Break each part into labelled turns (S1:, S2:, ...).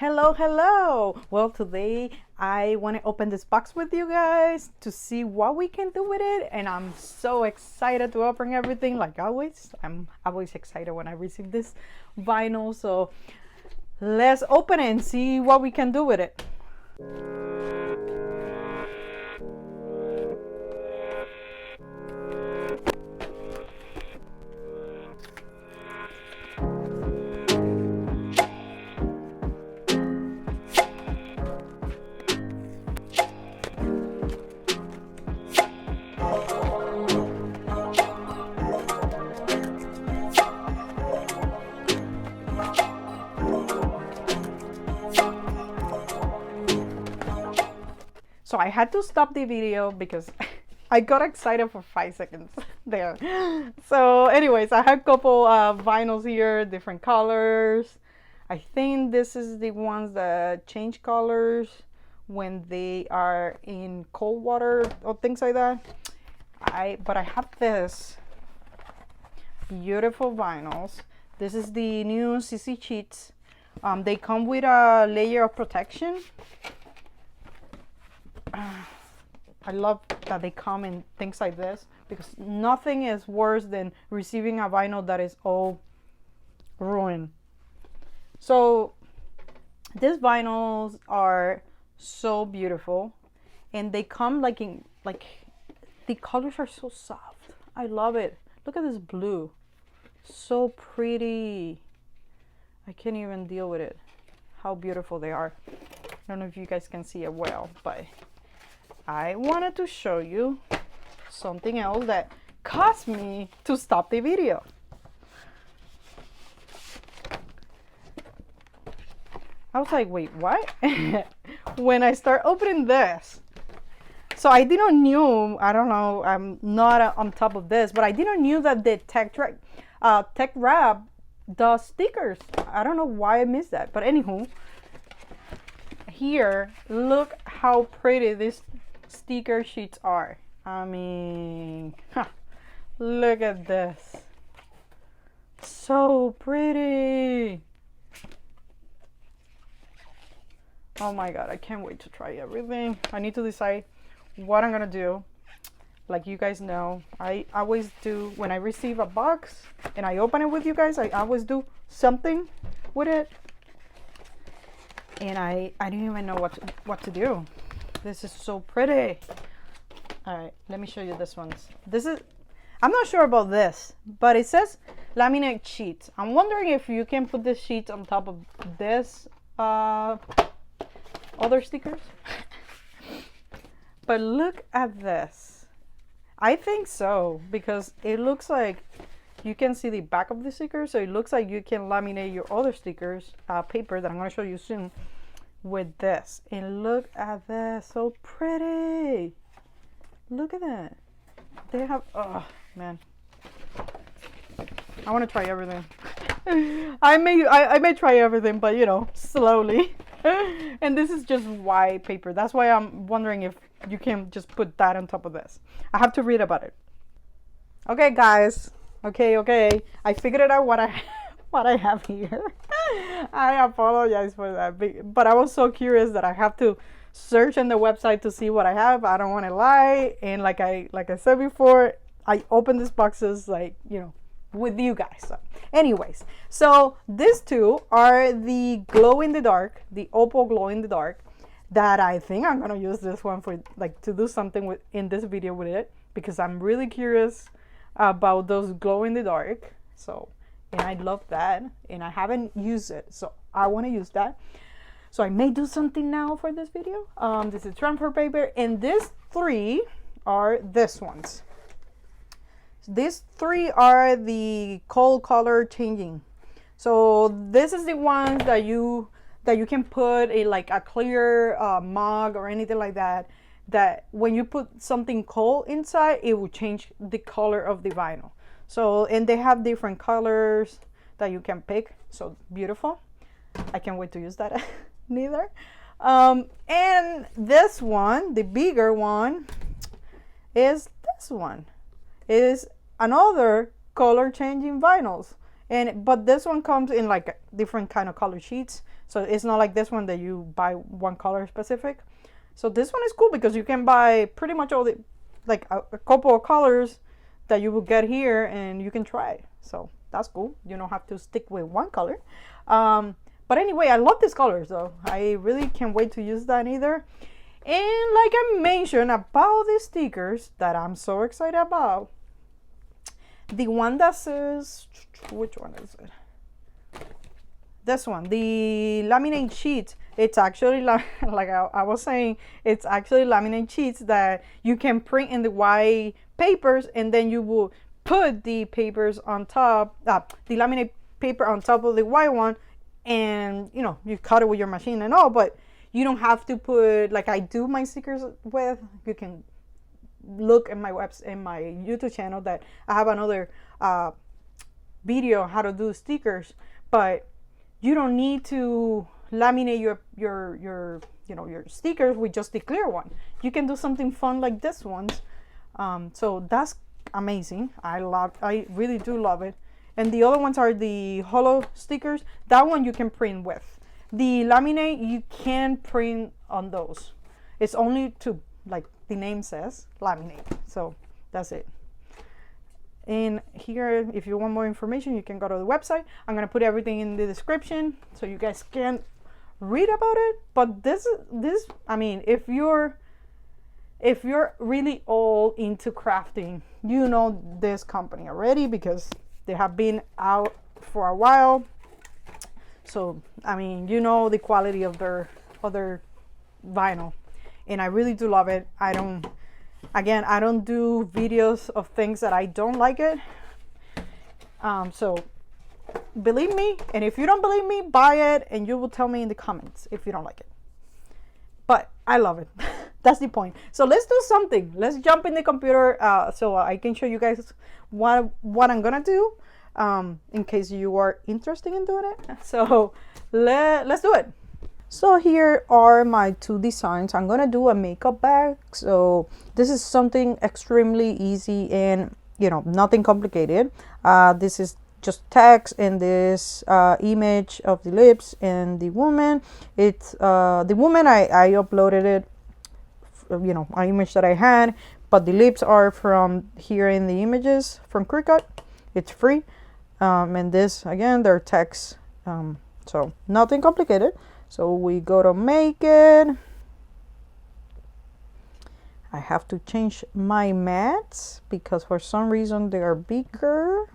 S1: Hello. Well, today I want to open this box with you guys to see what we can do with it, and I'm so excited to open everything. Like always, I'm always excited when I receive this vinyl, so let's open it and see what we can do with it. So I had to stop the video because I got excited for 5 seconds there. So anyways, I had a couple vinyls here, different colors. I think this is the ones that change colors when they are in cold water or things like that. But I have this beautiful vinyls. This is the new CC sheets. They come with a layer of protection. I love that they come in things like this because nothing is worse than receiving a vinyl that is all ruined. So these vinyls are so beautiful, and they come like the colors are so soft. I love it. Look at this blue, so pretty. I can't even deal with it, how beautiful they are. I don't know if you guys can see it well, but I wanted to show you something else that caused me to stop the video. I was like, wait, what? When I start opening this. So I didn't knew, I don't know, I'm not on top of this, but I didn't knew that the TeckWrap does stickers. I don't know why I missed that, but anywho, here, look how pretty these sticker sheets are. I mean, look at this. So pretty. Oh my god, I can't wait to try everything. I need to decide what I'm gonna do. Like you guys know, I always do, when I receive a box and I open it with you guys, I always do something with it. And I didn't even know what to do. This is so pretty. All right, let me show you this ones. I'm not sure about this, but it says laminate sheets. I'm wondering if you can put this sheet on top of this other stickers. But look at this. I think so, because it looks like you can see the back of the sticker, so it looks like you can laminate your other stickers, paper that I'm going to show you soon, with this. And look at this, so pretty. Look at that. They have, oh man, I want to try everything. I may try everything, but you know, slowly. And this is just white paper. That's why I'm wondering if you can just put that on top of this. I have to read about it. Okay guys, okay, I figured it out what I have here. I apologize for that, but I was so curious that I have to search on the website to see what I have. I don't want to lie, and like I said before, I open these boxes like, you know, with you guys. So anyways, so these two are the glow in the dark, the opal glow in the dark, that I think I'm gonna use this one for, like, to do something with in this video with it, because I'm really curious about those glow in the dark. So, and I love that, and I haven't used it, so I want to use that. So I may do something now for this video. This is transfer paper, and these three are this ones. These three are the cold color changing. So this is the ones that you can put a, like, a clear mug or anything like that, that when you put something cold inside, it will change the color of the vinyl. So, and they have different colors that you can pick. So beautiful. I can't wait to use that neither. And this one, the bigger one, is this one. It is another color changing vinyls. But this one comes in like different kind of color sheets, so it's not like this one that you buy one color specific. So this one is cool because you can buy pretty much all the, like a couple of colors that you will get here, and you can try. So that's cool. You don't have to stick with one color. But anyway, I love these colors though. I really can't wait to use that either. And like I mentioned about the stickers that I'm so excited about, the one that says, which one is it? This one, the laminate sheet. It's actually like I was saying, it's actually laminate sheets that you can print in the white papers, and then you will put the papers on top, the laminate paper on top of the white one, and you know, you cut it with your machine and all, but you don't have to put, like I do my stickers with. You can look at my in my YouTube channel that I have another video on how to do stickers, but you don't need to laminate your you know, your stickers with just the clear one. You can do something fun like this ones. So that's amazing. I really do love it. And the other ones are the hollow stickers. That one you can print with. The laminate, you can print on those. It's only to, like the name says, laminate. So that's it. And here, if you want more information, you can go to the website. I'm gonna put everything in the description so you guys can read about it. But this, I mean, if you're really all into crafting, you know this company already because they have been out for a while. So, I mean, you know the quality of their other vinyl, and I really do love it. I don't do videos of things that I don't like it. So believe me, and if you don't believe me, buy it, and you will tell me in the comments if you don't like it. But I love it. That's the point. So let's do something. Let's jump in the computer so I can show you guys what I'm gonna do. In case you are interested in doing it. So let's do it. So here are my two designs. I'm gonna do a makeup bag. So this is something extremely easy and, you know, nothing complicated. This is just text and this image of the lips and the woman. It's the woman, I uploaded it, you know, an image that I had, but the lips are from here in the images from Cricut. It's free. And this, again, they're text, so nothing complicated. So we go to make it. I have to change my mats because for some reason they are bigger.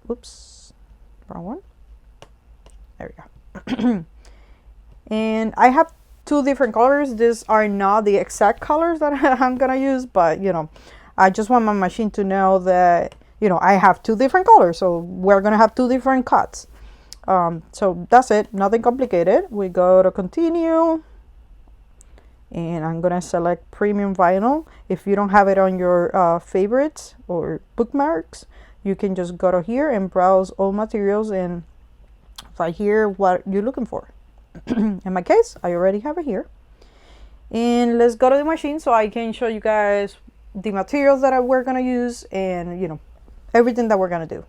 S1: Oops, wrong one. There we go. And I have two different colors. These are not the exact colors that I'm gonna use, but you know, I just want my machine to know that, you know, I have two different colors, so we're gonna have two different cuts. So that's it, nothing complicated. We go to continue, and I'm gonna select premium vinyl. If you don't have it on your favorites or bookmarks, you can just go to here and browse all materials and find here what you're looking for. In my case, I already have it here. And let's go to the machine so I can show you guys the materials that we're gonna use, and you know, everything that we're gonna do.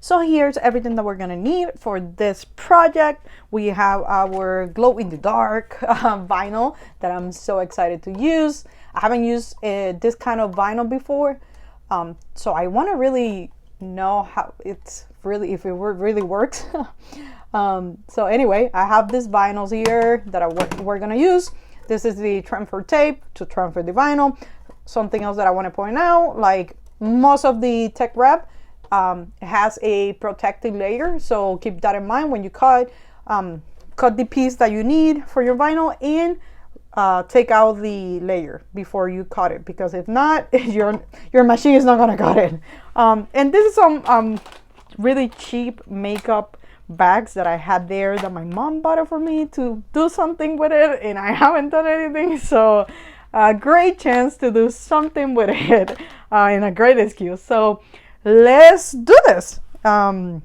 S1: So here's everything that we're gonna need for this project. We have our glow in the dark vinyl that I'm so excited to use. I haven't used this kind of vinyl before, so I want to really know how it's really, if it really works. So anyway, I have these vinyls here that we're gonna use. This is the transfer tape to transfer the vinyl. Something else that I want to point out, like most of the TeckWrap has a protective layer, so keep that in mind when you cut the piece that you need for your vinyl, and take out the layer before you cut it, because if not, your machine is not gonna cut it. And this is some really cheap makeup bags that I had there that my mom bought it for me to do something with it, and I haven't done anything, so a great chance to do something with it, and a great excuse. So let's do this and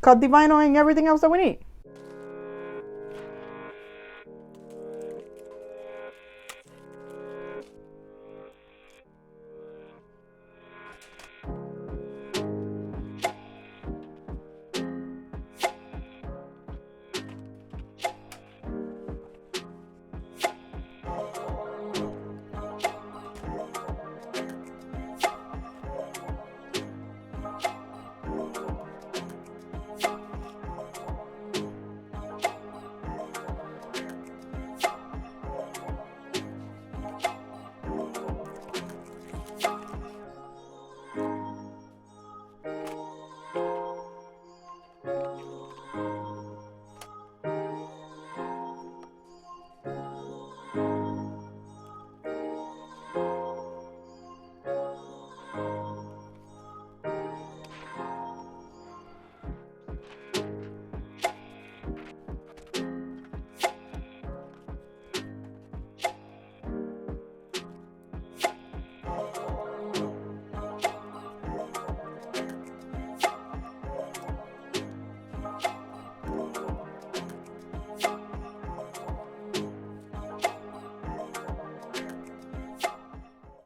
S1: cut the vinyl and everything else that we need.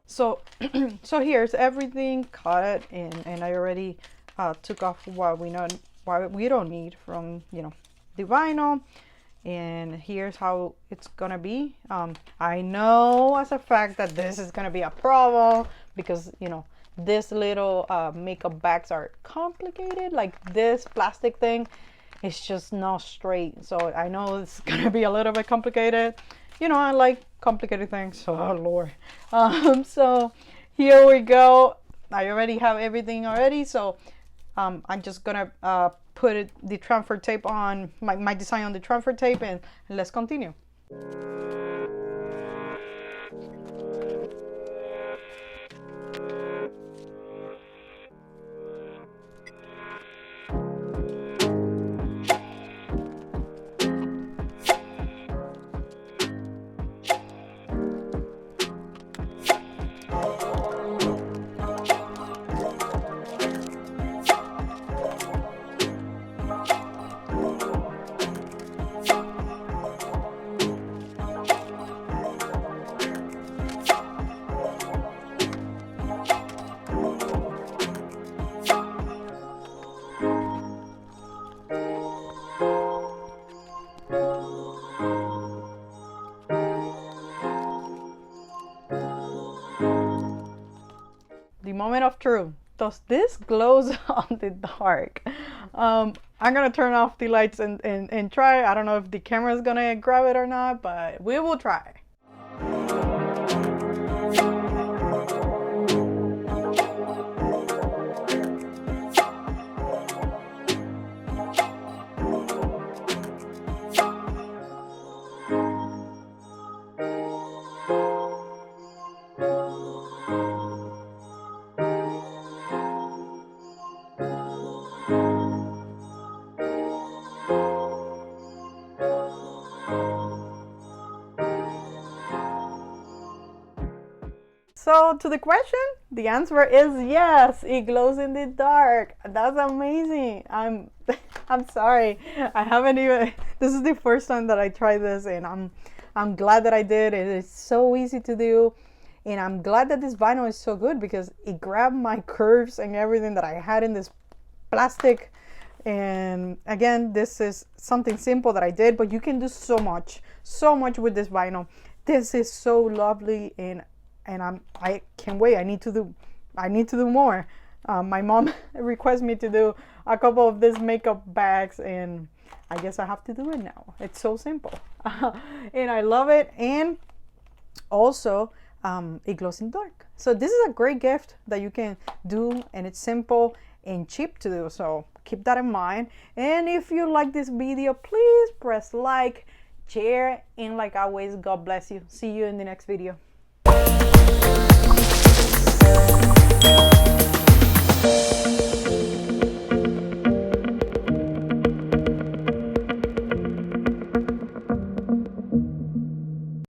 S1: So, so here's everything cut, and I already took off what we don't need from, you know, the vinyl. And here's how it's gonna be. I know as a fact that this is gonna be a problem because, you know, this little makeup bags are complicated. Like this plastic thing, it's just not straight. So I know it's gonna be a little bit complicated. You know, I like complicated things. Oh Lord. So here we go. I already have everything already. So I'm just gonna put the transfer tape on my design on the transfer tape, and let's continue. The moment of truth. Does this glows on the dark? I'm gonna turn off the lights and try. I don't know if the camera is gonna grab it or not, but we will try. So to the question, the answer is yes, it glows in the dark. That's amazing. I'm sorry. I haven't even, this is the first time that I tried this, and I'm glad that I did. It is so easy to do. And I'm glad that this vinyl is so good because it grabbed my curves and everything that I had in this plastic. And again, this is something simple that I did, but you can do so much with this vinyl. This is so lovely, and I can't wait. I need to do more. My mom requests me to do a couple of these makeup bags, and I guess I have to do it now. It's so simple. And I love it. And also it glows in the dark. So this is a great gift that you can do, and it's simple and cheap to do. So keep that in mind. And if you like this video, please press like, share, and like always, God bless you. See you in the next video.